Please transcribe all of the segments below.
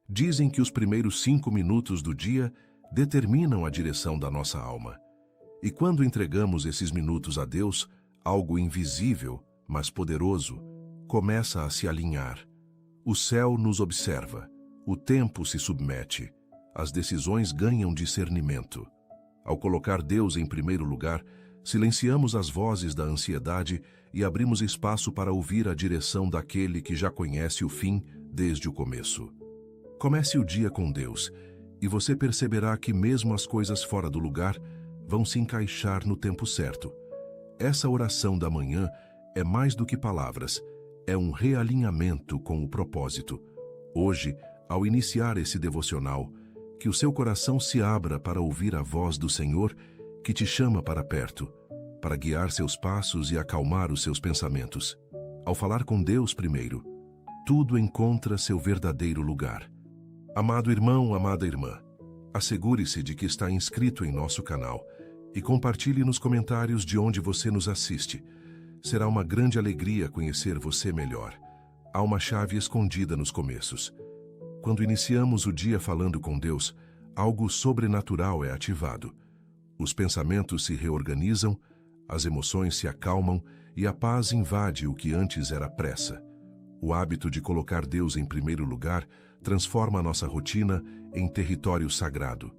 Dizem que os primeiros 5 minutos do dia determinam a direção da nossa alma. E quando entregamos esses minutos a Deus, algo invisível, mas poderoso, começa a se alinhar. O céu nos observa, o tempo se submete, as decisões ganham discernimento. Ao colocar Deus em primeiro lugar, silenciamos as vozes da ansiedade e abrimos espaço para ouvir a direção daquele que já conhece o fim desde o começo. Comece o dia com Deus, e você perceberá que mesmo as coisas fora do lugar vão se encaixar no tempo certo. Essa oração da manhã é mais do que palavras, é um realinhamento com o propósito. Hoje, ao iniciar esse devocional, que o seu coração se abra para ouvir a voz do Senhor que te chama para perto, para guiar seus passos e acalmar os seus pensamentos. Ao falar com Deus primeiro, tudo encontra seu verdadeiro lugar. Amado irmão, amada irmã, assegure-se de que está inscrito em nosso canal e compartilhe nos comentários de onde você nos assiste. Será uma grande alegria conhecer você melhor. Há uma chave escondida nos começos. Quando iniciamos o dia falando com Deus, algo sobrenatural é ativado. Os pensamentos se reorganizam, as emoções se acalmam e a paz invade o que antes era pressa. O hábito de colocar Deus em primeiro lugar transforma a nossa rotina em território sagrado.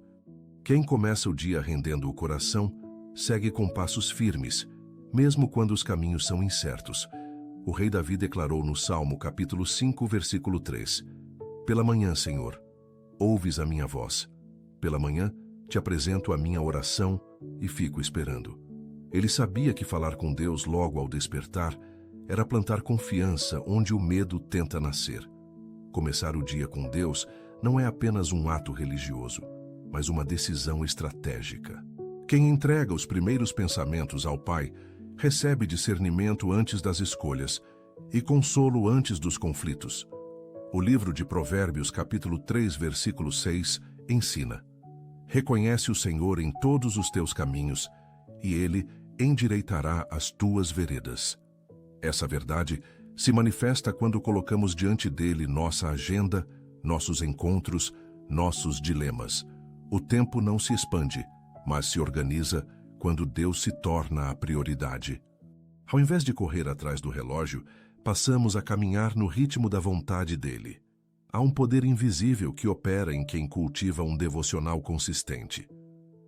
Quem começa o dia rendendo o coração, segue com passos firmes, mesmo quando os caminhos são incertos. O rei Davi declarou no Salmo capítulo 5, versículo 3: Pela manhã, Senhor, ouves a minha voz. Pela manhã, te apresento a minha oração e fico esperando. Ele sabia que falar com Deus logo ao despertar era plantar confiança onde o medo tenta nascer. Começar o dia com Deus não é apenas um ato religioso, mas uma decisão estratégica. Quem entrega os primeiros pensamentos ao Pai recebe discernimento antes das escolhas e consolo antes dos conflitos. O livro de Provérbios, capítulo 3, versículo 6, ensina: Reconhece o Senhor em todos os teus caminhos, e Ele endireitará as tuas veredas. Essa verdade se manifesta quando colocamos diante dele nossa agenda, nossos encontros, nossos dilemas. O tempo não se expande, mas se organiza quando Deus se torna a prioridade. Ao invés de correr atrás do relógio, passamos a caminhar no ritmo da vontade dele. Há um poder invisível que opera em quem cultiva um devocional consistente.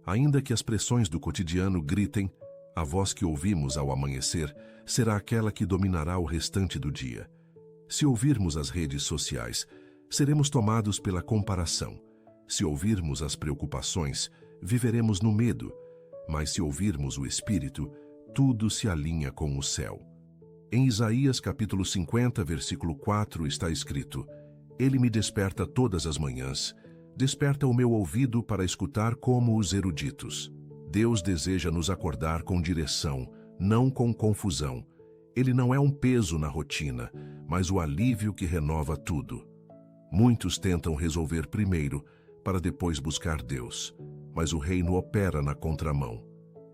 Ainda que as pressões do cotidiano gritem, a voz que ouvimos ao amanhecer será aquela que dominará o restante do dia. Se ouvirmos as redes sociais, seremos tomados pela comparação. Se ouvirmos as preocupações, viveremos no medo. Mas se ouvirmos o Espírito, tudo se alinha com o céu. Em Isaías capítulo 50, versículo 4 está escrito: Ele me desperta todas as manhãs, desperta o meu ouvido para escutar como os eruditos. Deus deseja nos acordar com direção, não com confusão. Ele não é um peso na rotina, mas o alívio que renova tudo. Muitos tentam resolver primeiro, para depois buscar Deus, mas o reino opera na contramão.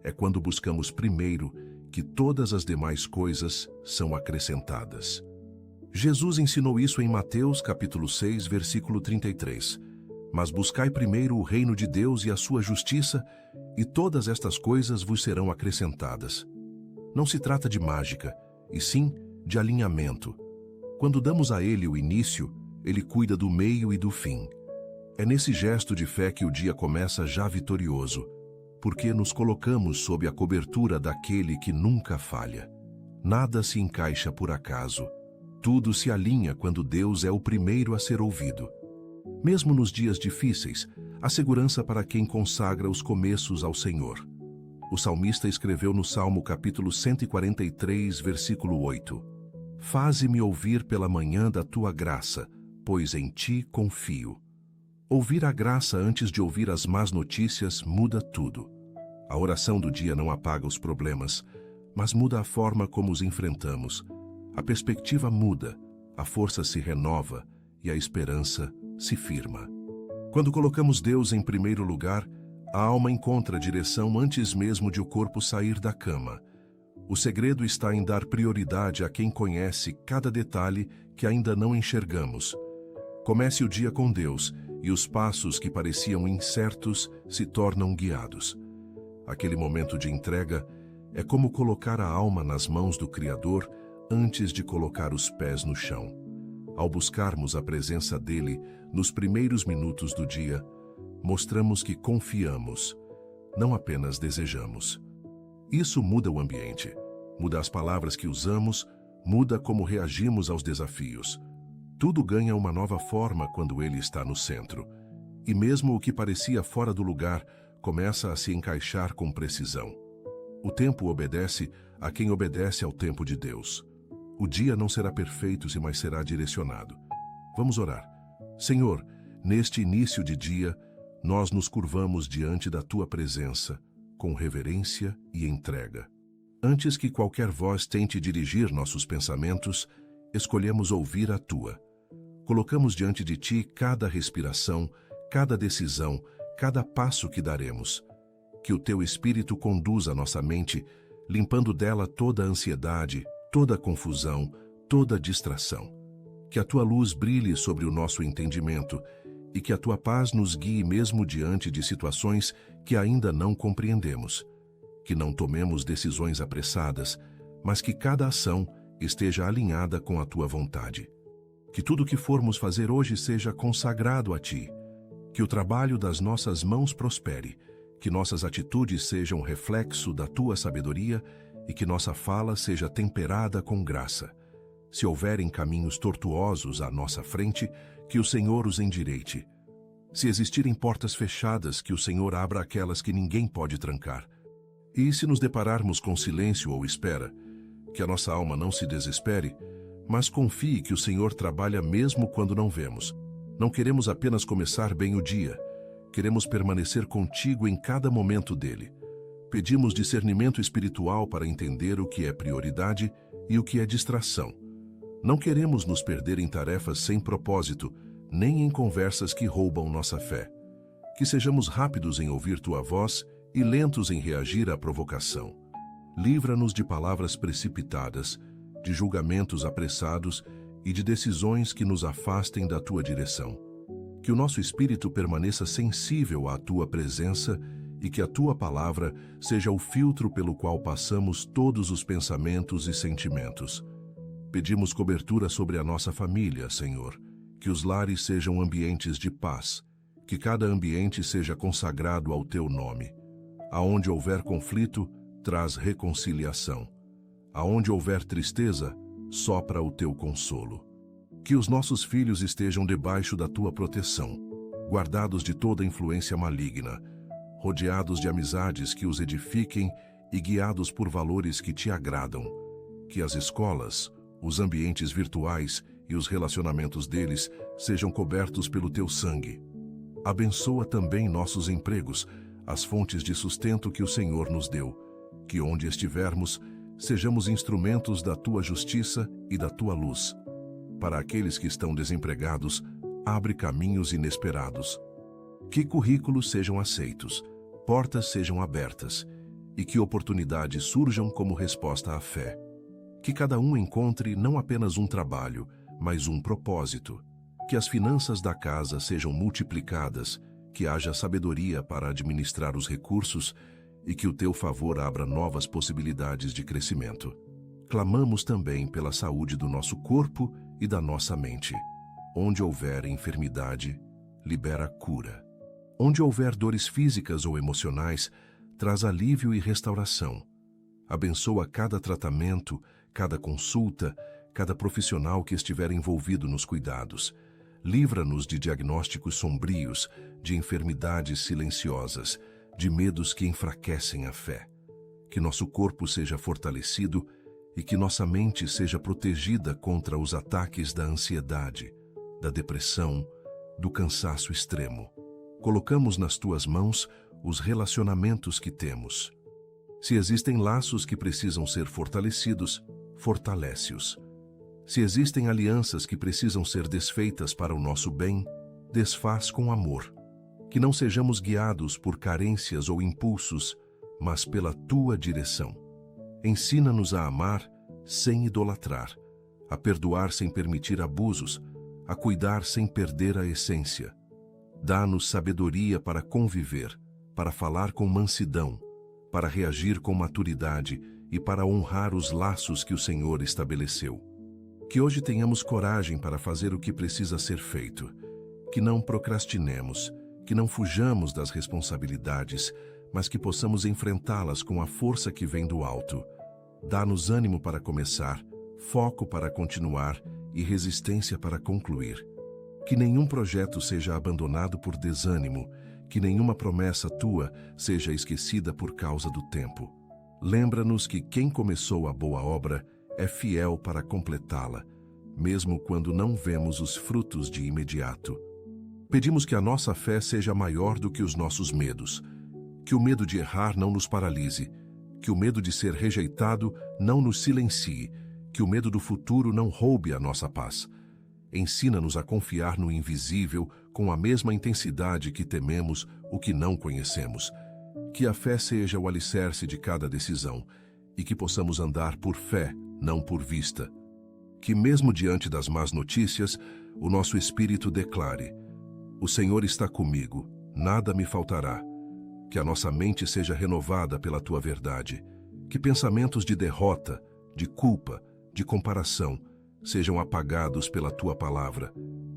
É quando buscamos primeiro que todas as demais coisas são acrescentadas. Jesus ensinou isso em Mateus capítulo 6, versículo 33. Mas buscai primeiro o reino de Deus e a sua justiça, e todas estas coisas vos serão acrescentadas. Não se trata de mágica, e sim de alinhamento. Quando damos a Ele o início, Ele cuida do meio e do fim. É nesse gesto de fé que o dia começa já vitorioso, porque nos colocamos sob a cobertura daquele que nunca falha. Nada se encaixa por acaso. Tudo se alinha quando Deus é o primeiro a ser ouvido. Mesmo nos dias difíceis, há segurança para quem consagra os começos ao Senhor. O salmista escreveu no Salmo capítulo 143, versículo 8: Faze-me ouvir pela manhã da tua graça, pois em ti confio. Ouvir a graça antes de ouvir as más notícias muda tudo. A oração do dia não apaga os problemas, mas muda a forma como os enfrentamos. A perspectiva muda, a força se renova e a esperança se firma. Quando colocamos Deus em primeiro lugar, a alma encontra direção antes mesmo de o corpo sair da cama. O segredo está em dar prioridade a quem conhece cada detalhe que ainda não enxergamos. Comece o dia com Deus e os passos que pareciam incertos se tornam guiados. Aquele momento de entrega é como colocar a alma nas mãos do Criador antes de colocar os pés no chão. Ao buscarmos a presença dele nos primeiros minutos do dia, mostramos que confiamos, não apenas desejamos. Isso muda o ambiente, muda as palavras que usamos, muda como reagimos aos desafios. Tudo ganha uma nova forma quando ele está no centro. E mesmo o que parecia fora do lugar começa a se encaixar com precisão. O tempo obedece a quem obedece ao tempo de Deus. O dia não será perfeito, mas será direcionado. Vamos orar. Senhor, neste início de dia, nós nos curvamos diante da Tua presença, com reverência e entrega. Antes que qualquer voz tente dirigir nossos pensamentos, escolhemos ouvir a Tua. Colocamos diante de Ti cada respiração, cada decisão, cada passo que daremos. Que o Teu Espírito conduza a nossa mente, limpando dela toda a ansiedade, toda a confusão, toda a distração. Que a Tua luz brilhe sobre o nosso entendimento e que a Tua paz nos guie mesmo diante de situações que ainda não compreendemos. Que não tomemos decisões apressadas, mas que cada ação esteja alinhada com a Tua vontade. Que tudo o que formos fazer hoje seja consagrado a Ti. Que o trabalho das nossas mãos prospere, que nossas atitudes sejam reflexo da Tua sabedoria e que nossa fala seja temperada com graça. Se houverem caminhos tortuosos à nossa frente, que o Senhor os endireite. Se existirem portas fechadas, que o Senhor abra aquelas que ninguém pode trancar. E se nos depararmos com silêncio ou espera, que a nossa alma não se desespere, mas confie que o Senhor trabalha mesmo quando não vemos. Não queremos apenas começar bem o dia, queremos permanecer contigo em cada momento dele. Pedimos discernimento espiritual para entender o que é prioridade e o que é distração. Não queremos nos perder em tarefas sem propósito, nem em conversas que roubam nossa fé. Que sejamos rápidos em ouvir Tua voz e lentos em reagir à provocação. Livra-nos de palavras precipitadas, de julgamentos apressados e de decisões que nos afastem da Tua direção. Que o nosso espírito permaneça sensível à Tua presença e que a Tua palavra seja o filtro pelo qual passamos todos os pensamentos e sentimentos. Pedimos cobertura sobre a nossa família, Senhor, que os lares sejam ambientes de paz, que cada ambiente seja consagrado ao Teu nome. Aonde houver conflito, traz reconciliação. Aonde houver tristeza, sopra o Teu consolo. Que os nossos filhos estejam debaixo da Tua proteção, guardados de toda influência maligna, rodeados de amizades que os edifiquem e guiados por valores que Te agradam. Que as escolas, os ambientes virtuais e os relacionamentos deles sejam cobertos pelo Teu sangue. Abençoa também nossos empregos, as fontes de sustento que o Senhor nos deu. Que onde estivermos, sejamos instrumentos da Tua justiça e da Tua luz. Para aqueles que estão desempregados, abre caminhos inesperados. Que currículos sejam aceitos, portas sejam abertas e que oportunidades surjam como resposta à fé. Que cada um encontre não apenas um trabalho, mas um propósito. Que as finanças da casa sejam multiplicadas, que haja sabedoria para administrar os recursos e que o Teu favor abra novas possibilidades de crescimento. Clamamos também pela saúde do nosso corpo e da nossa mente. Onde houver enfermidade, libera cura. Onde houver dores físicas ou emocionais, traz alívio e restauração. Abençoa cada tratamento, cada consulta, cada profissional que estiver envolvido nos cuidados. Livra-nos de diagnósticos sombrios, de enfermidades silenciosas, de medos que enfraquecem a fé. Que nosso corpo seja fortalecido e que nossa mente seja protegida contra os ataques da ansiedade, da depressão, do cansaço extremo. Colocamos nas Tuas mãos os relacionamentos que temos. Se existem laços que precisam ser fortalecidos, fortalece-os. Se existem alianças que precisam ser desfeitas para o nosso bem, desfaz com amor. Que não sejamos guiados por carências ou impulsos, mas pela Tua direção. Ensina-nos a amar sem idolatrar, a perdoar sem permitir abusos, a cuidar sem perder a essência. Dá-nos sabedoria para conviver, para falar com mansidão, para reagir com maturidade e para honrar os laços que o Senhor estabeleceu. Que hoje tenhamos coragem para fazer o que precisa ser feito, que não procrastinemos, que não fujamos das responsabilidades, mas que possamos enfrentá-las com a força que vem do alto. Dá-nos ânimo para começar, foco para continuar e resistência para concluir. Que nenhum projeto seja abandonado por desânimo, que nenhuma promessa tua seja esquecida por causa do tempo. Lembra-nos que quem começou a boa obra é fiel para completá-la, mesmo quando não vemos os frutos de imediato. Pedimos que a nossa fé seja maior do que os nossos medos, que o medo de errar não nos paralise, que o medo de ser rejeitado não nos silencie, que o medo do futuro não roube a nossa paz. Ensina-nos a confiar no invisível com a mesma intensidade que tememos o que não conhecemos. Que a fé seja o alicerce de cada decisão e que possamos andar por fé, não por vista. Que mesmo diante das más notícias, o nosso espírito declare: o Senhor está comigo, nada me faltará. Que a nossa mente seja renovada pela tua verdade. Que pensamentos de derrota, de culpa, de comparação sejam apagados pela tua palavra.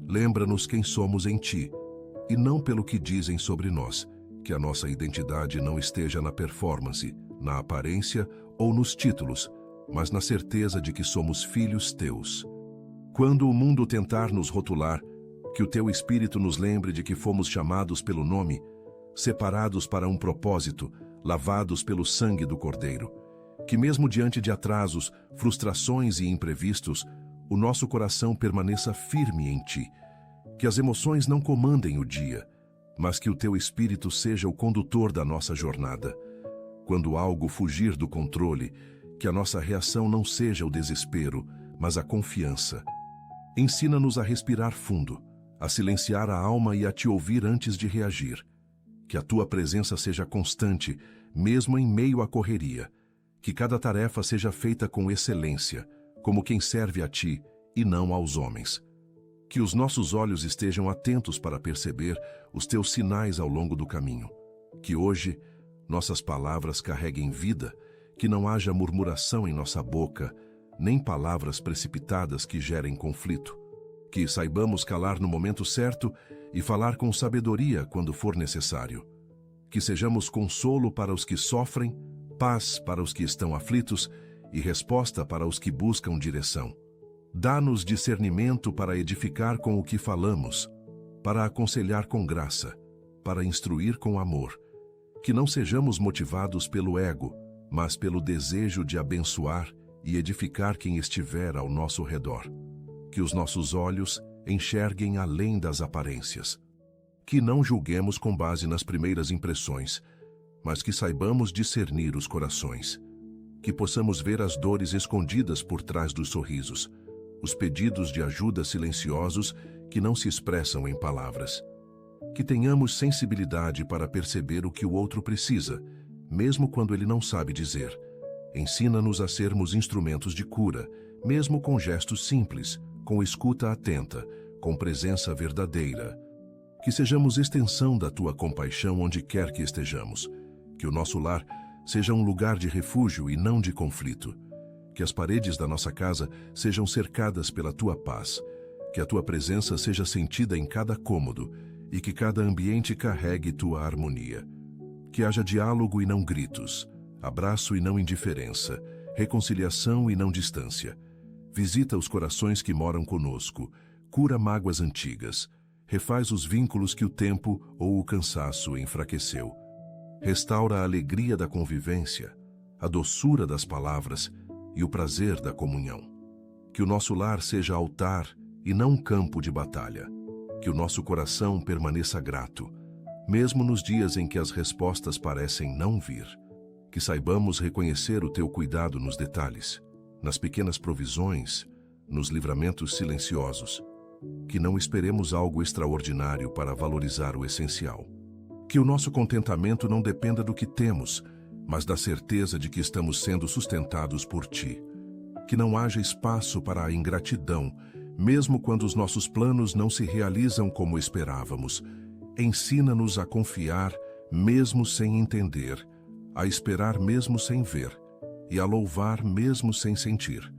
Lembra-nos quem somos em ti e não pelo que dizem sobre nós. Que a nossa identidade não esteja na performance, na aparência ou nos títulos, mas na certeza de que somos filhos teus. Quando o mundo tentar nos rotular, que o teu Espírito nos lembre de que fomos chamados pelo nome, separados para um propósito, lavados pelo sangue do Cordeiro. Que mesmo diante de atrasos, frustrações e imprevistos, o nosso coração permaneça firme em ti. Que as emoções não comandem o dia, mas que o teu Espírito seja o condutor da nossa jornada. Quando algo fugir do controle, que a nossa reação não seja o desespero, mas a confiança. Ensina-nos a respirar fundo, a silenciar a alma e a te ouvir antes de reagir. Que a tua presença seja constante, mesmo em meio à correria. Que cada tarefa seja feita com excelência, como quem serve a ti e não aos homens. Que os nossos olhos estejam atentos para perceber os teus sinais ao longo do caminho. Que hoje nossas palavras carreguem vida, que não haja murmuração em nossa boca, nem palavras precipitadas que gerem conflito. Que saibamos calar no momento certo e falar com sabedoria quando for necessário. Que sejamos consolo para os que sofrem, paz para os que estão aflitos e resposta para os que buscam direção. Dá-nos discernimento para edificar com o que falamos, para aconselhar com graça, para instruir com amor. Que não sejamos motivados pelo ego, mas pelo desejo de abençoar e edificar quem estiver ao nosso redor. Que os nossos olhos enxerguem além das aparências. Que não julguemos com base nas primeiras impressões, mas que saibamos discernir os corações. Que possamos ver as dores escondidas por trás dos sorrisos, os pedidos de ajuda silenciosos que não se expressam em palavras. Que tenhamos sensibilidade para perceber o que o outro precisa, mesmo quando ele não sabe dizer. Ensina-nos a sermos instrumentos de cura, mesmo com gestos simples, com escuta atenta, com presença verdadeira. Que sejamos extensão da tua compaixão onde quer que estejamos. Que o nosso lar seja um lugar de refúgio e não de conflito. Que as paredes da nossa casa sejam cercadas pela tua paz. Que a tua presença seja sentida em cada cômodo e que cada ambiente carregue tua harmonia. Que haja diálogo e não gritos, abraço e não indiferença, reconciliação e não distância. Visita os corações que moram conosco, cura mágoas antigas, refaz os vínculos que o tempo ou o cansaço enfraqueceu. Restaura a alegria da convivência, a doçura das palavras e o prazer da comunhão. Que o nosso lar seja altar e não um campo de batalha. Que o nosso coração permaneça grato, mesmo nos dias em que as respostas parecem não vir. Que saibamos reconhecer o teu cuidado nos detalhes, nas pequenas provisões, nos livramentos silenciosos. Que não esperemos algo extraordinário para valorizar o essencial. Que o nosso contentamento não dependa do que temos, mas da certeza de que estamos sendo sustentados por ti. Que não haja espaço para a ingratidão, mesmo quando os nossos planos não se realizam como esperávamos. Ensina-nos a confiar mesmo sem entender, a esperar mesmo sem ver e a louvar mesmo sem sentir.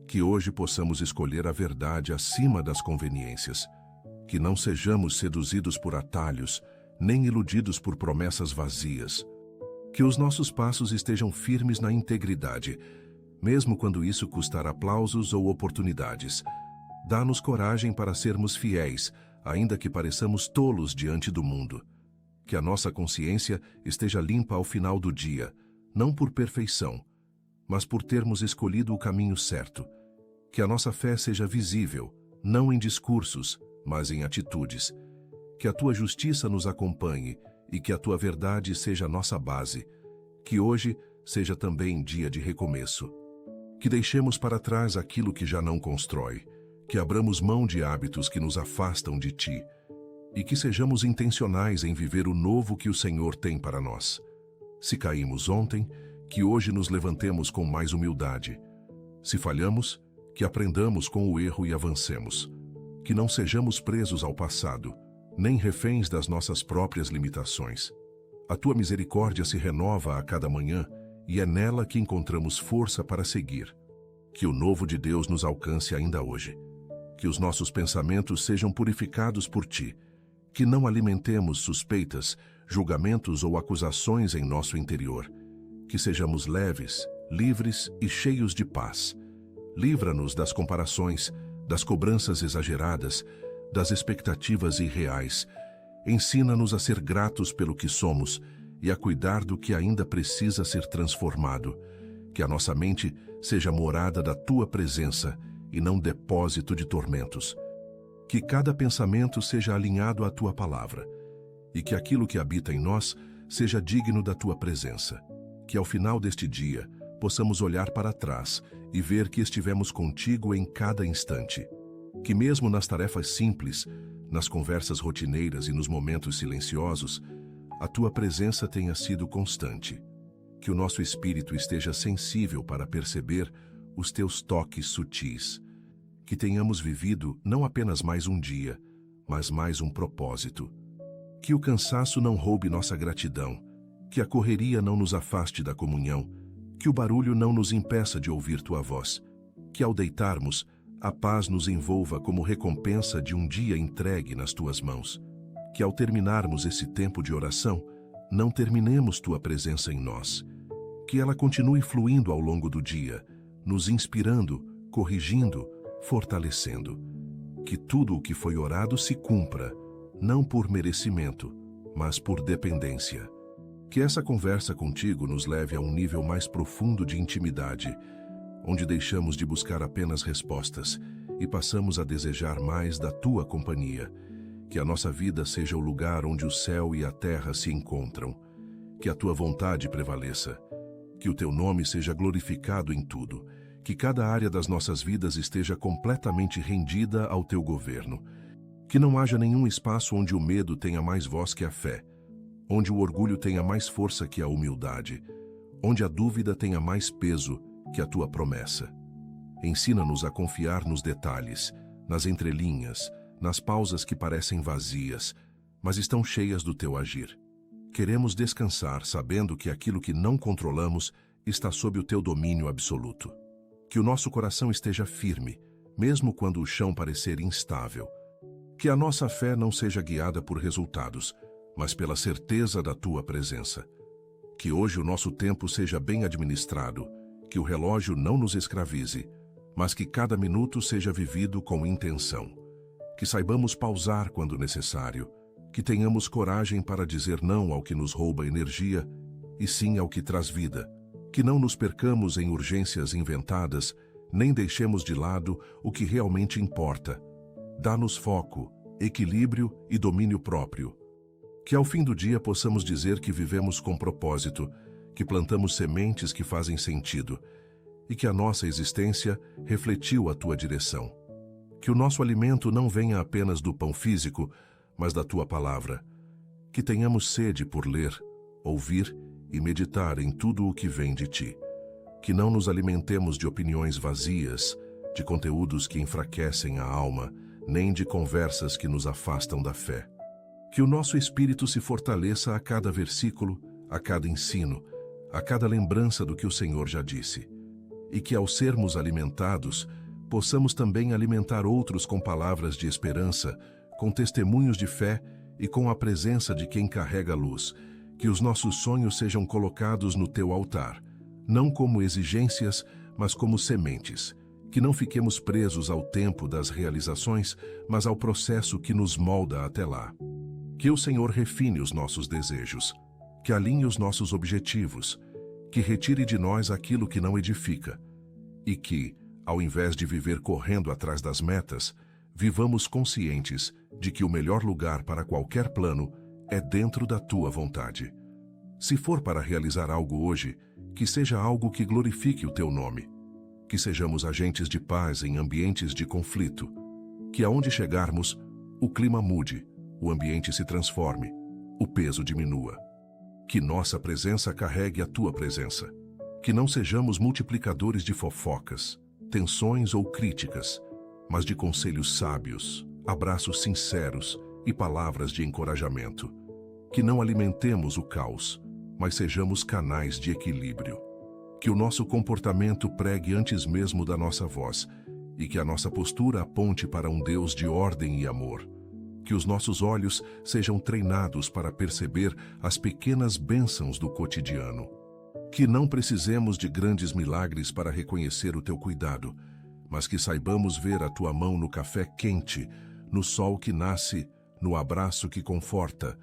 Que hoje possamos escolher a verdade acima das conveniências. Que não sejamos seduzidos por atalhos, nem iludidos por promessas vazias. Que os nossos passos estejam firmes na integridade, mesmo quando isso custar aplausos ou oportunidades. Dá-nos coragem para sermos fiéis, ainda que pareçamos tolos diante do mundo. Que a nossa consciência esteja limpa ao final do dia, não por perfeição, mas por termos escolhido o caminho certo. Que a nossa fé seja visível, não em discursos, mas em atitudes. Que a tua justiça nos acompanhe e que a tua verdade seja a nossa base. Que hoje seja também dia de recomeço. Que deixemos para trás aquilo que já não constrói. Que abramos mão de hábitos que nos afastam de ti. E que sejamos intencionais em viver o novo que o Senhor tem para nós. Se caímos ontem, que hoje nos levantemos com mais humildade. Se falhamos, que aprendamos com o erro e avancemos. Que não sejamos presos ao passado, nem reféns das nossas próprias limitações. A tua misericórdia se renova a cada manhã e é nela que encontramos força para seguir. Que o novo de Deus nos alcance ainda hoje. Que os nossos pensamentos sejam purificados por ti. Que não alimentemos suspeitas, julgamentos ou acusações em nosso interior. Que sejamos leves, livres e cheios de paz. Livra-nos das comparações, das cobranças exageradas, das expectativas irreais. Ensina-nos a ser gratos pelo que somos e a cuidar do que ainda precisa ser transformado. Que a nossa mente seja morada da tua presença e não depósito de tormentos. Que cada pensamento seja alinhado à tua palavra e que aquilo que habita em nós seja digno da tua presença. Que ao final deste dia possamos olhar para trás e ver que estivemos contigo em cada instante. Que mesmo nas tarefas simples, nas conversas rotineiras e nos momentos silenciosos, a tua presença tenha sido constante. Que o nosso espírito esteja sensível para perceber os teus toques sutis. Que tenhamos vivido não apenas mais um dia, mas mais um propósito. Que o cansaço não roube nossa gratidão, que a correria não nos afaste da comunhão, que o barulho não nos impeça de ouvir tua voz, que ao deitarmos, a paz nos envolva como recompensa de um dia entregue nas tuas mãos, que ao terminarmos esse tempo de oração, não terminemos tua presença em nós, que ela continue fluindo ao longo do dia, nos inspirando, corrigindo, fortalecendo. Que tudo o que foi orado se cumpra, não por merecimento, mas por dependência. Que essa conversa contigo nos leve a um nível mais profundo de intimidade, onde deixamos de buscar apenas respostas e passamos a desejar mais da tua companhia. Que a nossa vida seja o lugar onde o céu e a terra se encontram. Que a tua vontade prevaleça. Que o teu nome seja glorificado em tudo. Que cada área das nossas vidas esteja completamente rendida ao teu governo. Que não haja nenhum espaço onde o medo tenha mais voz que a fé, onde o orgulho tenha mais força que a humildade, onde a dúvida tenha mais peso que a tua promessa. Ensina-nos a confiar nos detalhes, nas entrelinhas, nas pausas que parecem vazias, mas estão cheias do teu agir. Queremos descansar sabendo que aquilo que não controlamos está sob o teu domínio absoluto. Que o nosso coração esteja firme, mesmo quando o chão parecer instável. Que a nossa fé não seja guiada por resultados, mas pela certeza da tua presença. Que hoje o nosso tempo seja bem administrado, que o relógio não nos escravize, mas que cada minuto seja vivido com intenção. Que saibamos pausar quando necessário, que tenhamos coragem para dizer não ao que nos rouba energia e sim ao que traz vida. Que não nos percamos em urgências inventadas, nem deixemos de lado o que realmente importa. Dá-nos foco, equilíbrio e domínio próprio. Que ao fim do dia possamos dizer que vivemos com propósito, que plantamos sementes que fazem sentido e que a nossa existência refletiu a tua direção. Que o nosso alimento não venha apenas do pão físico, mas da tua palavra. Que tenhamos sede por ler, ouvir e meditar em tudo o que vem de ti. Que não nos alimentemos de opiniões vazias, de conteúdos que enfraquecem a alma, nem de conversas que nos afastam da fé. Que o nosso espírito se fortaleça a cada versículo, a cada ensino, a cada lembrança do que o Senhor já disse. E que, ao sermos alimentados, possamos também alimentar outros com palavras de esperança, com testemunhos de fé e com a presença de quem carrega a luz. Que os nossos sonhos sejam colocados no teu altar, não como exigências, mas como sementes. Que não fiquemos presos ao tempo das realizações, mas ao processo que nos molda até lá. Que o Senhor refine os nossos desejos, que alinhe os nossos objetivos, que retire de nós aquilo que não edifica, e que, ao invés de viver correndo atrás das metas, vivamos conscientes de que o melhor lugar para qualquer plano é dentro da tua vontade. Se for para realizar algo hoje, que seja algo que glorifique o teu nome. Que sejamos agentes de paz em ambientes de conflito. Que aonde chegarmos, o clima mude, o ambiente se transforme, o peso diminua. Que nossa presença carregue a tua presença. Que não sejamos multiplicadores de fofocas, tensões ou críticas, mas de conselhos sábios, abraços sinceros e palavras de encorajamento. Que não alimentemos o caos, mas sejamos canais de equilíbrio. Que o nosso comportamento pregue antes mesmo da nossa voz e que a nossa postura aponte para um Deus de ordem e amor. Que os nossos olhos sejam treinados para perceber as pequenas bênçãos do cotidiano. Que não precisemos de grandes milagres para reconhecer o teu cuidado, mas que saibamos ver a tua mão no café quente, no sol que nasce, no abraço que conforta,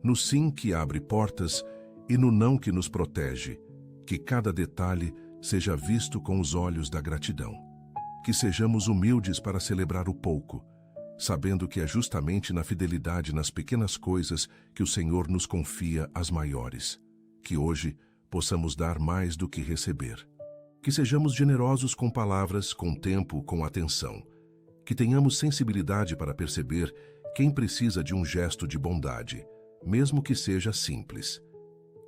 no sim que abre portas e no não que nos protege. Que cada detalhe seja visto com os olhos da gratidão. Que sejamos humildes para celebrar o pouco, sabendo que é justamente na fidelidade nas pequenas coisas que o Senhor nos confia as maiores. Que hoje possamos dar mais do que receber. Que sejamos generosos com palavras, com tempo, com atenção. Que tenhamos sensibilidade para perceber quem precisa de um gesto de bondade, mesmo que seja simples.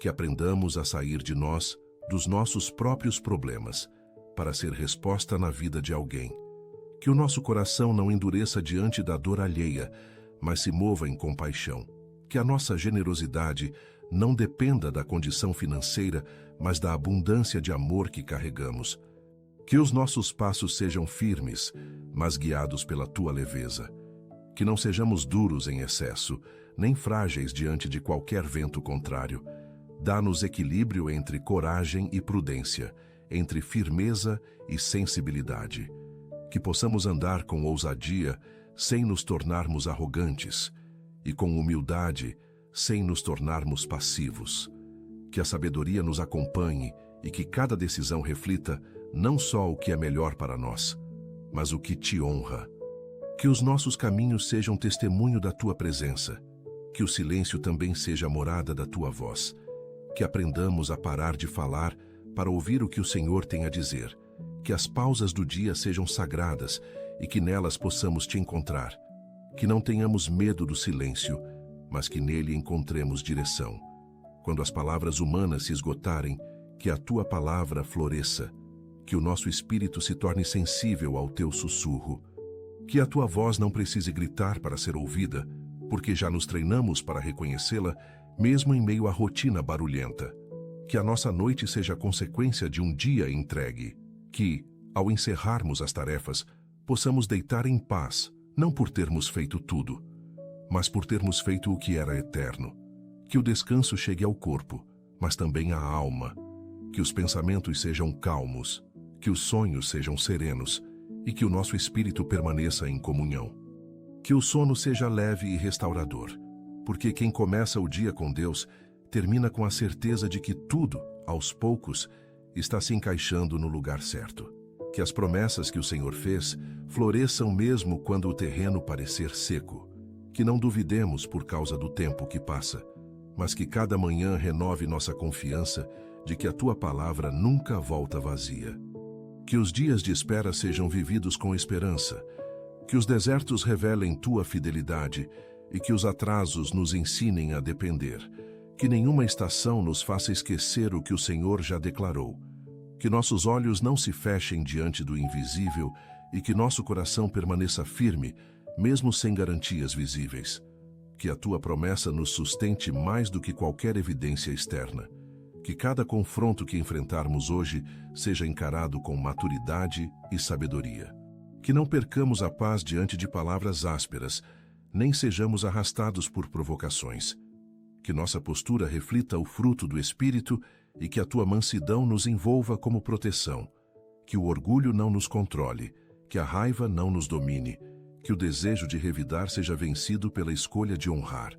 Que aprendamos a sair de nós, dos nossos próprios problemas, para ser resposta na vida de alguém. Que o nosso coração não endureça diante da dor alheia, mas se mova em compaixão. Que a nossa generosidade não dependa da condição financeira, mas da abundância de amor que carregamos. Que os nossos passos sejam firmes, mas guiados pela tua leveza. Que não sejamos duros em excesso, nem frágeis diante de qualquer vento contrário. Dá-nos equilíbrio entre coragem e prudência, entre firmeza e sensibilidade. Que possamos andar com ousadia, sem nos tornarmos arrogantes, e com humildade, sem nos tornarmos passivos. Que a sabedoria nos acompanhe e que cada decisão reflita não só o que é melhor para nós, mas o que te honra. Que os nossos caminhos sejam testemunho da tua presença, que o silêncio também seja morada da tua voz. Que aprendamos a parar de falar para ouvir o que o Senhor tem a dizer. Que as pausas do dia sejam sagradas e que nelas possamos te encontrar. Que não tenhamos medo do silêncio, mas que nele encontremos direção. Quando as palavras humanas se esgotarem, que a tua palavra floresça. Que o nosso espírito se torne sensível ao teu sussurro. Que a tua voz não precise gritar para ser ouvida, porque já nos treinamos para reconhecê-la, mesmo em meio à rotina barulhenta. Que a nossa noite seja consequência de um dia entregue. Que, ao encerrarmos as tarefas, possamos deitar em paz, não por termos feito tudo, mas por termos feito o que era eterno. Que o descanso chegue ao corpo, mas também à alma. Que os pensamentos sejam calmos, que os sonhos sejam serenos e que o nosso espírito permaneça em comunhão. Que o sono seja leve e restaurador, porque quem começa o dia com Deus termina com a certeza de que tudo, aos poucos, está se encaixando no lugar certo. Que as promessas que o Senhor fez floresçam mesmo quando o terreno parecer seco. Que não duvidemos por causa do tempo que passa, mas que cada manhã renove nossa confiança de que a tua palavra nunca volta vazia. Que os dias de espera sejam vividos com esperança, que os desertos revelem tua fidelidade e que os atrasos nos ensinem a depender. Que nenhuma estação nos faça esquecer o que o Senhor já declarou. Que nossos olhos não se fechem diante do invisível e que nosso coração permaneça firme, mesmo sem garantias visíveis. Que a tua promessa nos sustente mais do que qualquer evidência externa. Que cada confronto que enfrentarmos hoje seja encarado com maturidade e sabedoria. Que não percamos a paz diante de palavras ásperas, nem sejamos arrastados por provocações. Que nossa postura reflita o fruto do Espírito e que a tua mansidão nos envolva como proteção. Que o orgulho não nos controle, que a raiva não nos domine, que o desejo de revidar seja vencido pela escolha de honrar.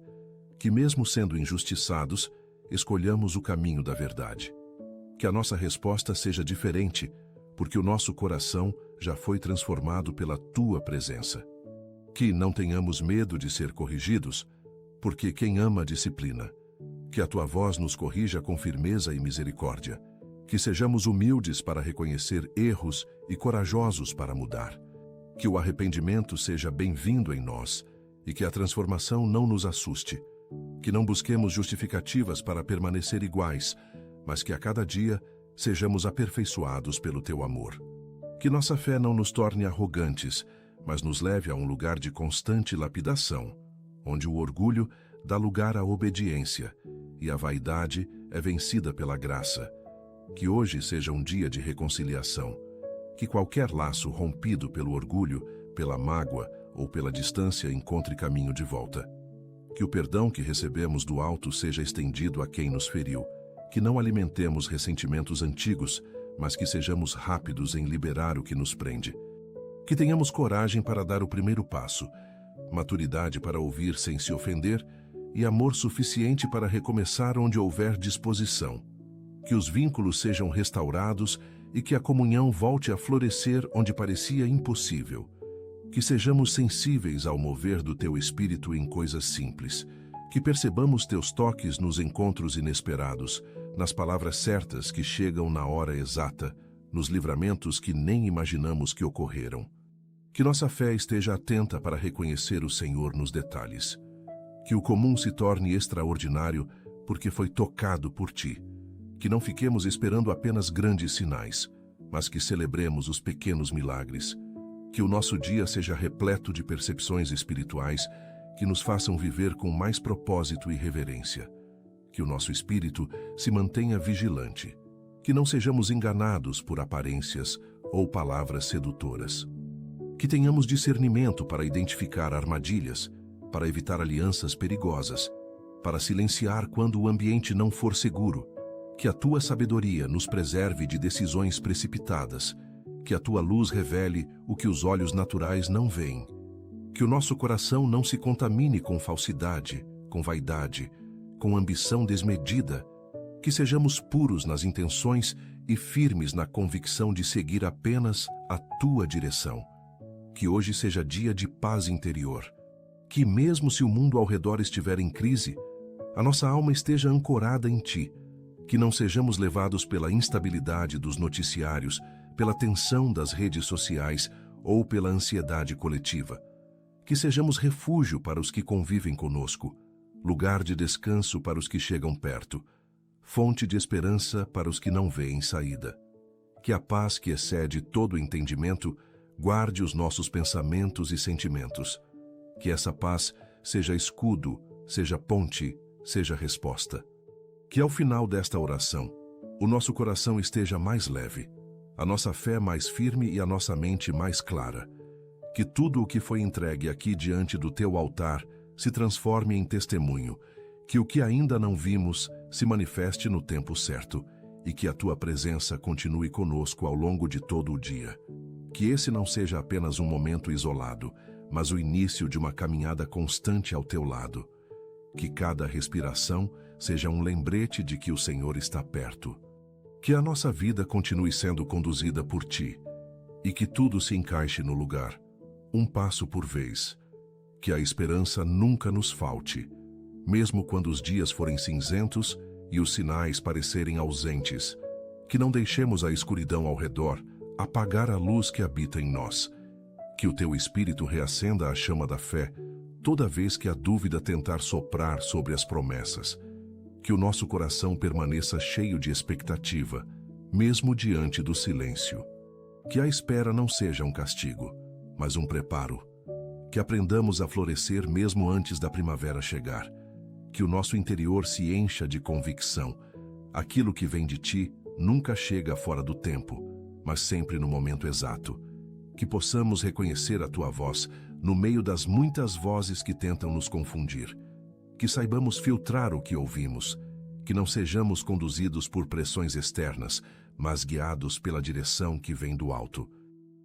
Que mesmo sendo injustiçados, escolhamos o caminho da verdade. Que a nossa resposta seja diferente, porque o nosso coração já foi transformado pela tua presença. Que não tenhamos medo de ser corrigidos, porque quem ama disciplina. Que a tua voz nos corrija com firmeza e misericórdia. Que sejamos humildes para reconhecer erros e corajosos para mudar. Que o arrependimento seja bem-vindo em nós e que a transformação não nos assuste. Que não busquemos justificativas para permanecer iguais, mas que a cada dia sejamos aperfeiçoados pelo teu amor. Que nossa fé não nos torne arrogantes, mas nos leve a um lugar de constante lapidação, onde o orgulho dá lugar à obediência e a vaidade é vencida pela graça. Que hoje seja um dia de reconciliação. Que qualquer laço rompido pelo orgulho, pela mágoa ou pela distância encontre caminho de volta. Que o perdão que recebemos do alto seja estendido a quem nos feriu. Que não alimentemos ressentimentos antigos, mas que sejamos rápidos em liberar o que nos prende. Que tenhamos coragem para dar o primeiro passo, maturidade para ouvir sem se ofender e amor suficiente para recomeçar onde houver disposição. Que os vínculos sejam restaurados e que a comunhão volte a florescer onde parecia impossível. Que sejamos sensíveis ao mover do teu Espírito em coisas simples. Que percebamos teus toques nos encontros inesperados, nas palavras certas que chegam na hora exata, nos livramentos que nem imaginamos que ocorreram. Que nossa fé esteja atenta para reconhecer o Senhor nos detalhes. Que o comum se torne extraordinário porque foi tocado por ti. Que não fiquemos esperando apenas grandes sinais, mas que celebremos os pequenos milagres. Que o nosso dia seja repleto de percepções espirituais que nos façam viver com mais propósito e reverência. Que o nosso espírito se mantenha vigilante. Que não sejamos enganados por aparências ou palavras sedutoras. Que tenhamos discernimento para identificar armadilhas, para evitar alianças perigosas, para silenciar quando o ambiente não for seguro. Que a tua sabedoria nos preserve de decisões precipitadas. Que a tua luz revele o que os olhos naturais não veem. Que o nosso coração não se contamine com falsidade, com vaidade, com ambição desmedida. Que sejamos puros nas intenções e firmes na convicção de seguir apenas a tua direção. Que hoje seja dia de paz interior. Que mesmo se o mundo ao redor estiver em crise, a nossa alma esteja ancorada em ti. Que não sejamos levados pela instabilidade dos noticiários, pela tensão das redes sociais ou pela ansiedade coletiva. Que sejamos refúgio para os que convivem conosco, lugar de descanso para os que chegam perto, fonte de esperança para os que não veem saída. Que a paz que excede todo entendimento guarde os nossos pensamentos e sentimentos. Que essa paz seja escudo, seja ponte, seja resposta. Que ao final desta oração, o nosso coração esteja mais leve, a nossa fé mais firme e a nossa mente mais clara. Que tudo o que foi entregue aqui diante do teu altar se transforme em testemunho, que o que ainda não vimos se manifeste no tempo certo e que a tua presença continue conosco ao longo de todo o dia. Que esse não seja apenas um momento isolado, mas o início de uma caminhada constante ao teu lado. Que cada respiração seja um lembrete de que o Senhor está perto. Que a nossa vida continue sendo conduzida por ti e que tudo se encaixe no lugar, um passo por vez. Que a esperança nunca nos falte, mesmo quando os dias forem cinzentos e os sinais parecerem ausentes. Que não deixemos a escuridão ao redor apagar a luz que habita em nós. Que o teu Espírito reacenda a chama da fé toda vez que a dúvida tentar soprar sobre as promessas. Que o nosso coração permaneça cheio de expectativa, mesmo diante do silêncio. Que a espera não seja um castigo, mas um preparo. Que aprendamos a florescer mesmo antes da primavera chegar. Que o nosso interior se encha de convicção. Aquilo que vem de ti nunca chega fora do tempo, mas sempre no momento exato. Que possamos reconhecer a tua voz no meio das muitas vozes que tentam nos confundir. Que saibamos filtrar o que ouvimos. Que não sejamos conduzidos por pressões externas, mas guiados pela direção que vem do alto.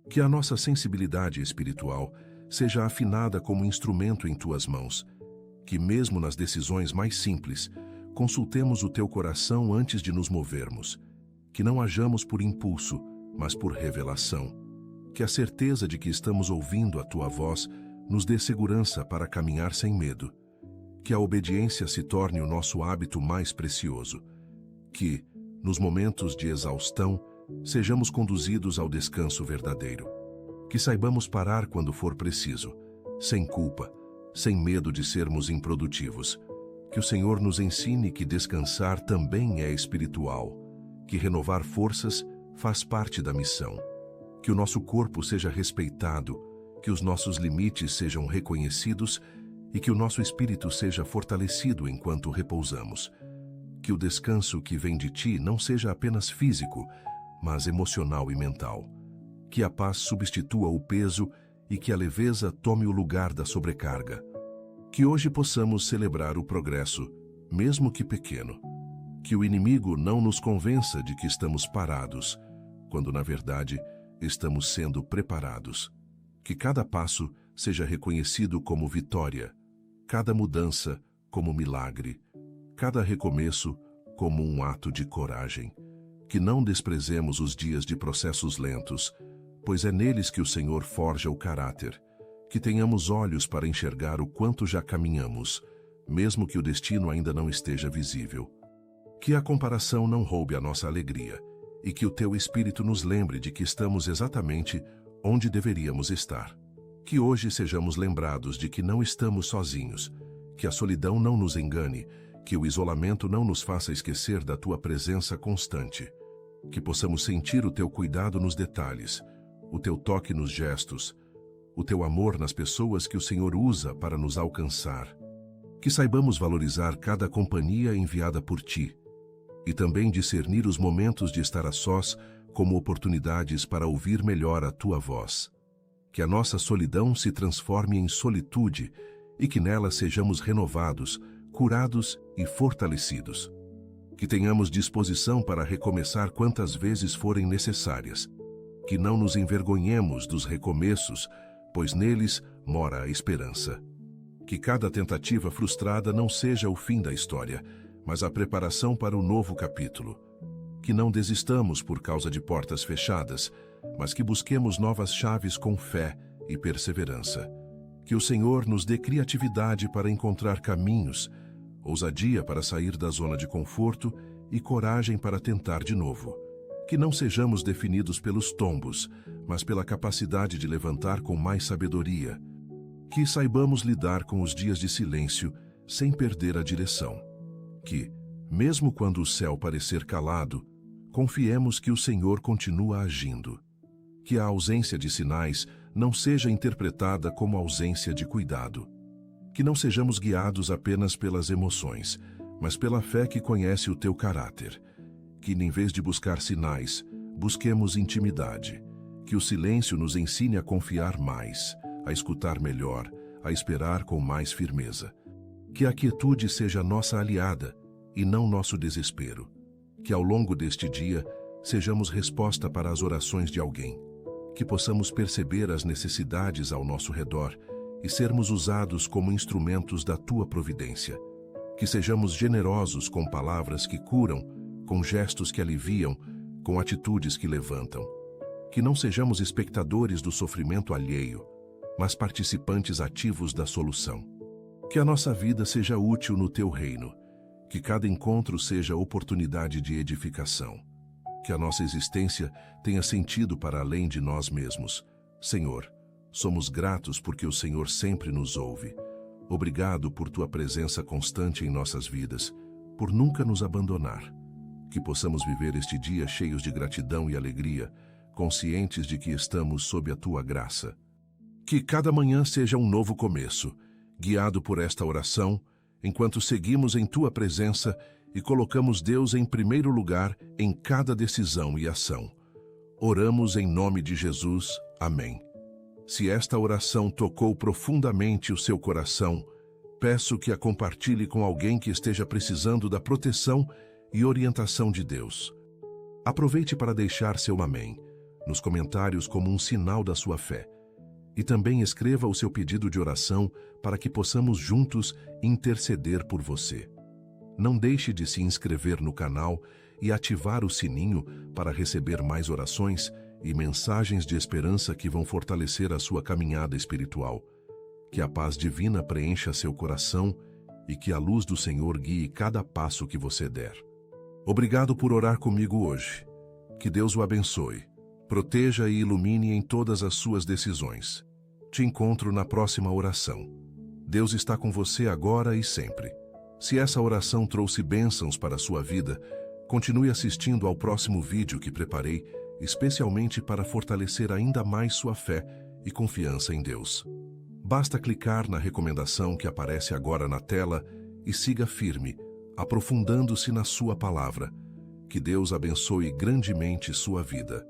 Que a nossa sensibilidade espiritual seja afinada como instrumento em tuas mãos. Que mesmo nas decisões mais simples, consultemos o teu coração antes de nos movermos. Que não hajamos por impulso, mas por revelação. Que a certeza de que estamos ouvindo a tua voz nos dê segurança para caminhar sem medo. Que a obediência se torne o nosso hábito mais precioso. Que, nos momentos de exaustão, sejamos conduzidos ao descanso verdadeiro. Que saibamos parar quando for preciso, sem culpa, sem medo de sermos improdutivos. Que o Senhor nos ensine que descansar também é espiritual, que renovar forças faz parte da missão. Que o nosso corpo seja respeitado, que os nossos limites sejam reconhecidos e que o nosso espírito seja fortalecido enquanto repousamos. Que o descanso que vem de ti não seja apenas físico, mas emocional e mental. Que a paz substitua o peso e que a leveza tome o lugar da sobrecarga. Que hoje possamos celebrar o progresso, mesmo que pequeno. Que o inimigo não nos convença de que estamos parados, quando na verdade estamos sendo preparados. Que cada passo seja reconhecido como vitória, cada mudança como milagre, cada recomeço como um ato de coragem. Que não desprezemos os dias de processos lentos, pois é neles que o Senhor forja o caráter. Que tenhamos olhos para enxergar o quanto já caminhamos, mesmo que o destino ainda não esteja visível. Que a comparação não roube a nossa alegria, e que o teu Espírito nos lembre de que estamos exatamente onde deveríamos estar. Que hoje sejamos lembrados de que não estamos sozinhos, que a solidão não nos engane, que o isolamento não nos faça esquecer da tua presença constante. Que possamos sentir o teu cuidado nos detalhes, o teu toque nos gestos, o teu amor nas pessoas que o Senhor usa para nos alcançar. Que saibamos valorizar cada companhia enviada por ti, e também discernir os momentos de estar a sós como oportunidades para ouvir melhor a tua voz. Que a nossa solidão se transforme em solitude e que nela sejamos renovados, curados e fortalecidos. Que tenhamos disposição para recomeçar quantas vezes forem necessárias. Que não nos envergonhemos dos recomeços, pois neles mora a esperança. Que cada tentativa frustrada não seja o fim da história, mas a preparação para o novo capítulo. Que não desistamos por causa de portas fechadas, mas que busquemos novas chaves com fé e perseverança. Que o Senhor nos dê criatividade para encontrar caminhos, ousadia para sair da zona de conforto e coragem para tentar de novo. Que não sejamos definidos pelos tombos, mas pela capacidade de levantar com mais sabedoria. Que saibamos lidar com os dias de silêncio sem perder a direção. Que, mesmo quando o céu parecer calado, confiemos que o Senhor continua agindo. Que a ausência de sinais não seja interpretada como ausência de cuidado. Que não sejamos guiados apenas pelas emoções, mas pela fé que conhece o teu caráter. Que, em vez de buscar sinais, busquemos intimidade. Que o silêncio nos ensine a confiar mais, a escutar melhor, a esperar com mais firmeza. Que a quietude seja nossa aliada e não nosso desespero. Que ao longo deste dia sejamos resposta para as orações de alguém. Que possamos perceber as necessidades ao nosso redor e sermos usados como instrumentos da tua providência. Que sejamos generosos com palavras que curam, com gestos que aliviam, com atitudes que levantam. Que não sejamos espectadores do sofrimento alheio, mas participantes ativos da solução. Que a nossa vida seja útil no teu reino. Que cada encontro seja oportunidade de edificação. Que a nossa existência tenha sentido para além de nós mesmos. Senhor, somos gratos porque o Senhor sempre nos ouve. Obrigado por tua presença constante em nossas vidas, por nunca nos abandonar. Que possamos viver este dia cheios de gratidão e alegria, conscientes de que estamos sob a tua graça. Que cada manhã seja um novo começo, guiado por esta oração, enquanto seguimos em tua presença e colocamos Deus em primeiro lugar em cada decisão e ação. Oramos em nome de Jesus. Amém. Se esta oração tocou profundamente o seu coração, peço que a compartilhe com alguém que esteja precisando da proteção e orientação de Deus. Aproveite para deixar seu amém nos comentários como um sinal da sua fé. E também escreva o seu pedido de oração para que possamos juntos interceder por você. Não deixe de se inscrever no canal e ativar o sininho para receber mais orações e mensagens de esperança que vão fortalecer a sua caminhada espiritual. Que a paz divina preencha seu coração e que a luz do Senhor guie cada passo que você der. Obrigado por orar comigo hoje. Que Deus o abençoe, proteja e ilumine em todas as suas decisões. Te encontro na próxima oração. Deus está com você agora e sempre. Se essa oração trouxe bênçãos para a sua vida, continue assistindo ao próximo vídeo que preparei, especialmente para fortalecer ainda mais sua fé e confiança em Deus. Basta clicar na recomendação que aparece agora na tela e siga firme, aprofundando-se na sua palavra. Que Deus abençoe grandemente sua vida.